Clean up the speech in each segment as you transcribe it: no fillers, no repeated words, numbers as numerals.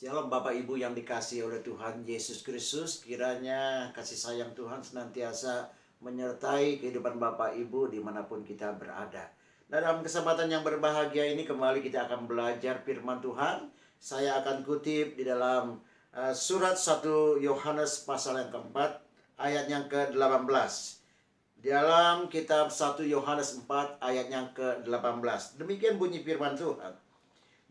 Shalom Bapak Ibu yang dikasihi oleh Tuhan Yesus Kristus. Kiranya kasih sayang Tuhan senantiasa menyertai kehidupan Bapak Ibu dimanapun kita berada. Dan dalam kesempatan yang berbahagia ini kembali kita akan belajar firman Tuhan. Saya akan kutip di dalam surat 1 Yohanes pasal yang keempat ayat yang ke-18. Di dalam kitab 1 Yohanes 4 ayat yang ke-18. Demikian bunyi firman Tuhan.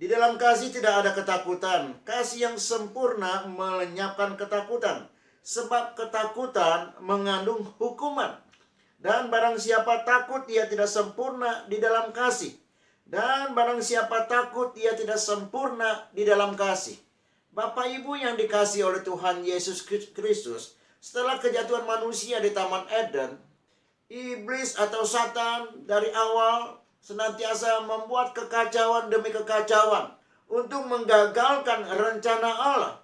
Di dalam kasih tidak ada ketakutan. Kasih yang sempurna melenyapkan ketakutan. Sebab ketakutan mengandung hukuman. Dan barang siapa takut, ia tidak sempurna di dalam kasih. Dan barang siapa takut, ia tidak sempurna di dalam kasih. Bapak Ibu yang dikasihi oleh Tuhan Yesus Kristus, setelah kejatuhan manusia di Taman Eden, iblis atau Satan dari awal senantiasa membuat kekacauan demi kekacauan untuk menggagalkan rencana Allah.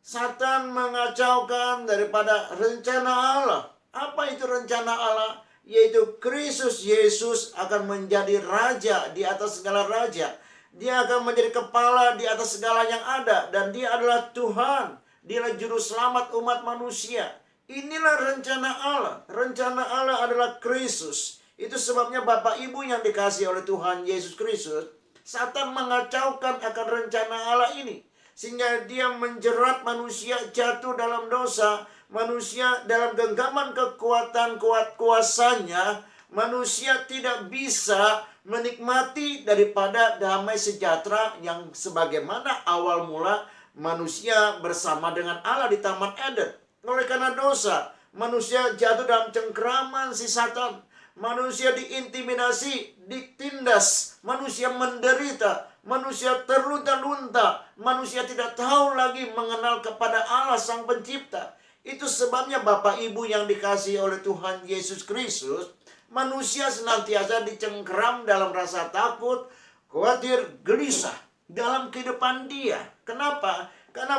Satan mengacaukan daripada rencana Allah. Apa itu rencana Allah? Yaitu Kristus Yesus akan menjadi raja di atas segala raja. Dia akan menjadi kepala di atas segala yang ada. Dan dia adalah Tuhan. Dia adalah juru selamat umat manusia. Inilah rencana Allah. Rencana Allah adalah Kristus. Itu sebabnya Bapak Ibu yang dikasihi oleh Tuhan Yesus Kristus, Satan mengacaukan akan rencana Allah ini. Sehingga dia menjerat manusia jatuh dalam dosa. Manusia dalam genggaman kekuatan kuasanya. Manusia tidak bisa menikmati daripada damai sejahtera yang sebagaimana awal mula manusia bersama dengan Allah di Taman Eden. Oleh karena dosa, manusia jatuh dalam cengkraman si Satan. Manusia diintimidasi, ditindas, manusia menderita, manusia terlunta-lunta, manusia tidak tahu lagi mengenal kepada Allah Sang Pencipta. Itu sebabnya Bapak Ibu yang dikasihi oleh Tuhan Yesus Kristus, manusia senantiasa dicengkeram dalam rasa takut, khawatir, gelisah dalam kehidupan dia. Kenapa? Karena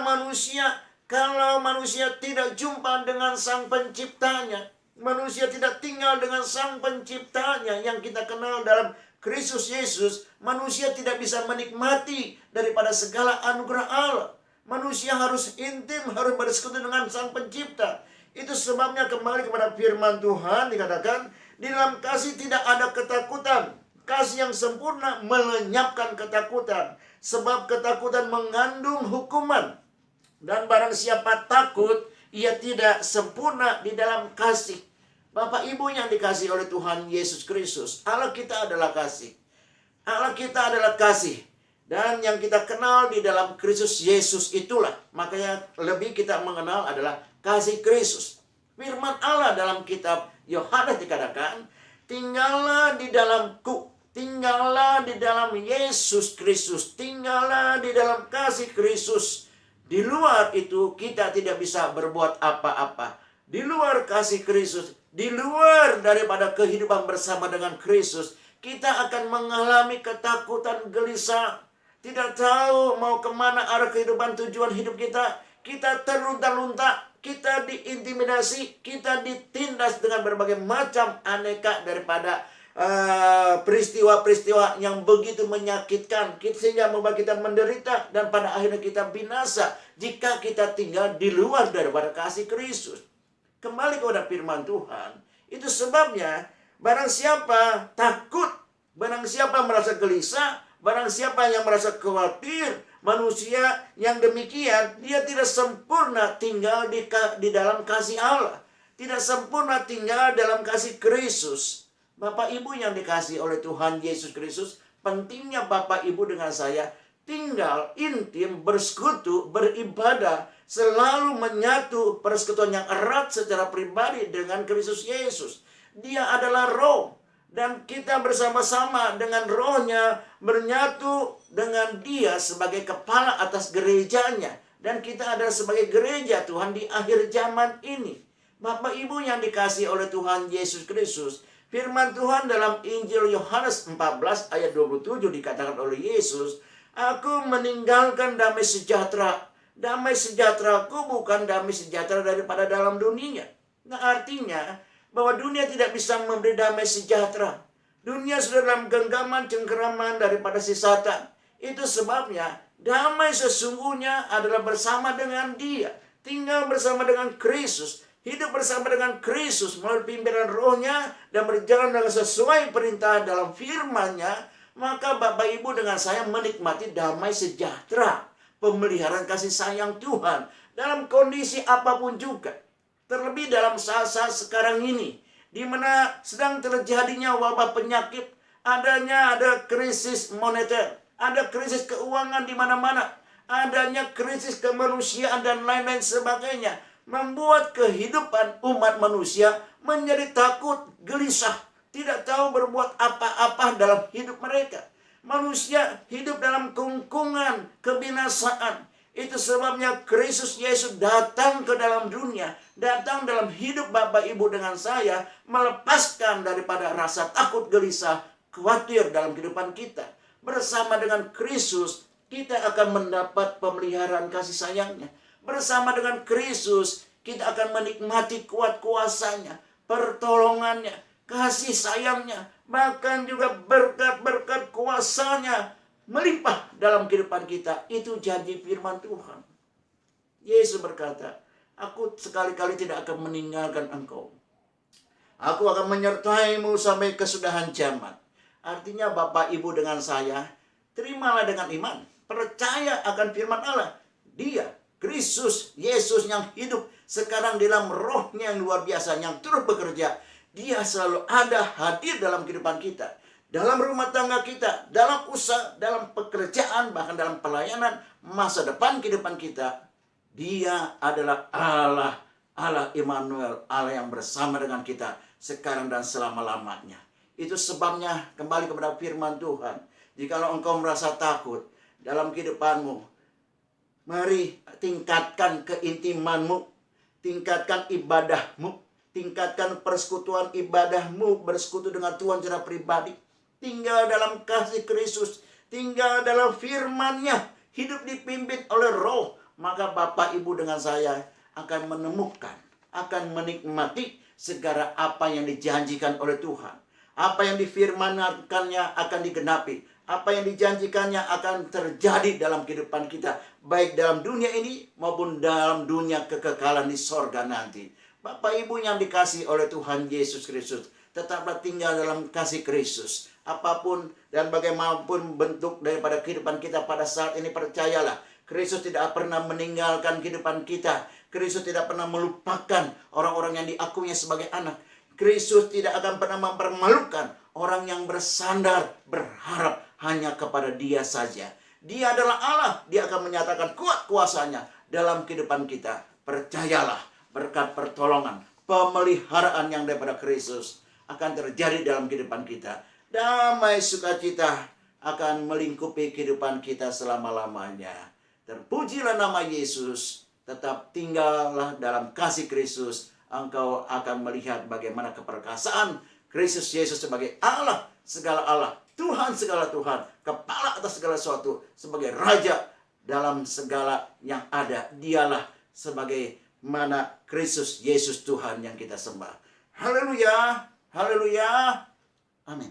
kalau manusia tidak jumpa dengan Sang Penciptanya, manusia tidak tinggal dengan Sang Penciptanya yang kita kenal dalam Kristus Yesus, manusia tidak bisa menikmati daripada segala anugerah Allah. Manusia harus intim, harus bersekutu dengan Sang Pencipta. Itu sebabnya kembali kepada firman Tuhan dikatakan, di dalam kasih tidak ada ketakutan. Kasih yang sempurna melenyapkan ketakutan. Sebab ketakutan mengandung hukuman. Dan barang siapa takut, ia tidak sempurna di dalam kasih. Bapak Ibu yang dikasihi oleh Tuhan Yesus Kristus, Allah kita adalah kasih. Allah kita adalah kasih. Dan yang kita kenal di dalam Kristus Yesus itulah. Makanya lebih kita mengenal adalah kasih Kristus. Firman Allah dalam kitab Yohanes dikatakan, tinggallah di dalamku, tinggallah di dalam Yesus Kristus, tinggallah di dalam kasih Kristus. Di luar itu kita tidak bisa berbuat apa-apa. Di luar kasih Kristus, di luar daripada kehidupan bersama dengan Kristus, kita akan mengalami ketakutan, gelisah. Tidak tahu mau kemana arah kehidupan, tujuan hidup kita. Kita terlunta-lunta, kita diintimidasi, kita ditindas dengan berbagai macam aneka daripada peristiwa-peristiwa yang begitu menyakitkan, sehingga membuat kita menderita dan pada akhirnya kita binasa jika kita tinggal di luar daripada kasih Kristus. Kembali kepada firman Tuhan. Itu sebabnya barang siapa takut, barang siapa merasa gelisah, barang siapa yang merasa khawatir, manusia yang demikian dia tidak sempurna tinggal di dalam kasih Allah, tidak sempurna tinggal dalam kasih Kristus. Bapak Ibu yang dikasihi oleh Tuhan Yesus Kristus, pentingnya Bapak Ibu dengan saya tinggal intim, bersekutu, beribadah, selalu menyatu persekutuan yang erat secara pribadi dengan Kristus Yesus. Dia adalah roh, dan kita bersama-sama dengan rohnya menyatu dengan dia sebagai kepala atas gerejanya. Dan kita adalah sebagai gereja Tuhan di akhir zaman ini. Bapak Ibu yang dikasihi oleh Tuhan Yesus Kristus, firman Tuhan dalam Injil Yohanes 14 ayat 27 dikatakan oleh Yesus, Aku meninggalkan damai sejahtera. Damai sejahteraku bukan damai sejahtera daripada dalam dunia. Nah, artinya bahwa dunia tidak bisa memberi damai sejahtera. Dunia sudah dalam genggaman cengkeraman daripada si Satan. Itu sebabnya Damai sesungguhnya adalah bersama dengan Dia, tinggal bersama dengan Kristus, hidup bersama dengan Kristus melalui pimpinan Roh-Nya dan berjalan dengan sesuai perintah dalam firman-Nya. Maka Bapak Ibu dengan saya menikmati damai sejahtera, pemeliharaan kasih sayang Tuhan dalam kondisi apapun juga. Terlebih dalam saat-saat sekarang ini, di mana sedang terjadinya wabah penyakit, ada krisis moneter, ada krisis keuangan di mana-mana, adanya krisis kemanusiaan dan lain-lain sebagainya, membuat kehidupan umat manusia menjadi takut, gelisah, tidak tahu berbuat apa-apa dalam hidup mereka. Manusia hidup dalam kungkungan kebinasaan. Itu sebabnya Kristus Yesus datang ke dalam dunia, datang dalam hidup Bapak Ibu dengan saya, melepaskan daripada rasa takut, gelisah, khawatir dalam kehidupan kita. Bersama dengan Kristus, kita akan mendapat pemeliharaan kasih sayangnya. Bersama dengan Kristus, kita akan menikmati kuat kuasanya, pertolongannya, kasih sayangnya, bahkan juga berkat-berkat kuasanya melimpah dalam kehidupan kita. Itu janji firman Tuhan. Yesus berkata, aku sekali-kali tidak akan meninggalkan engkau. Aku akan menyertaimu sampai kesudahan zaman. Artinya Bapak Ibu dengan saya, terimalah dengan iman, percaya akan firman Allah. Dia, Kristus Yesus yang hidup sekarang dalam Roh-Nya yang luar biasa, yang terus bekerja. Dia selalu ada, hadir dalam kehidupan kita, dalam rumah tangga kita, dalam usaha, dalam pekerjaan, bahkan dalam pelayanan, masa depan kehidupan kita. Dia adalah Allah, Allah Immanuel, Allah yang bersama dengan kita sekarang dan selama-lamanya. Itu sebabnya kembali kepada firman Tuhan. Jikalau engkau merasa takut dalam kehidupanmu, mari tingkatkan keintimanmu, tingkatkan ibadahmu, tingkatkan persekutuan ibadahmu, bersekutu dengan Tuhan secara pribadi. Tinggal dalam kasih Kristus, tinggal dalam firman-Nya, hidup dipimpin oleh Roh. Maka Bapak Ibu dengan saya akan menemukan, akan menikmati segala apa yang dijanjikan oleh Tuhan. Apa yang difirmankannya akan digenapi. Apa yang dijanjikannya akan terjadi dalam kehidupan kita, baik dalam dunia ini maupun dalam dunia kekekalan di sorga nanti. Bapak Ibu yang dikasihi oleh Tuhan Yesus Kristus, tetaplah tinggal dalam kasih Kristus. Apapun dan bagaimanapun bentuk daripada kehidupan kita pada saat ini, percayalah, Kristus tidak pernah meninggalkan kehidupan kita. Kristus tidak pernah melupakan orang-orang yang diakuinya sebagai anak. Kristus tidak akan pernah mempermalukan orang yang bersandar, berharap hanya kepada Dia saja. Dia adalah Allah. Dia akan menyatakan kuat kuasanya dalam kehidupan kita. Percayalah, berkat pertolongan, pemeliharaan yang daripada Kristus akan terjadi dalam kehidupan kita. Damai sukacita akan melingkupi kehidupan kita selama-lamanya. Terpujilah nama Yesus. Tetap tinggallah dalam kasih Kristus. Engkau akan melihat bagaimana keperkasaan Kristus Yesus sebagai Allah, segala Allah, Tuhan segala Tuhan, kepala atas segala sesuatu, sebagai Raja dalam segala yang ada. Dialah sebagai mana Kristus Yesus Tuhan yang kita sembah. Haleluya, haleluya, amin.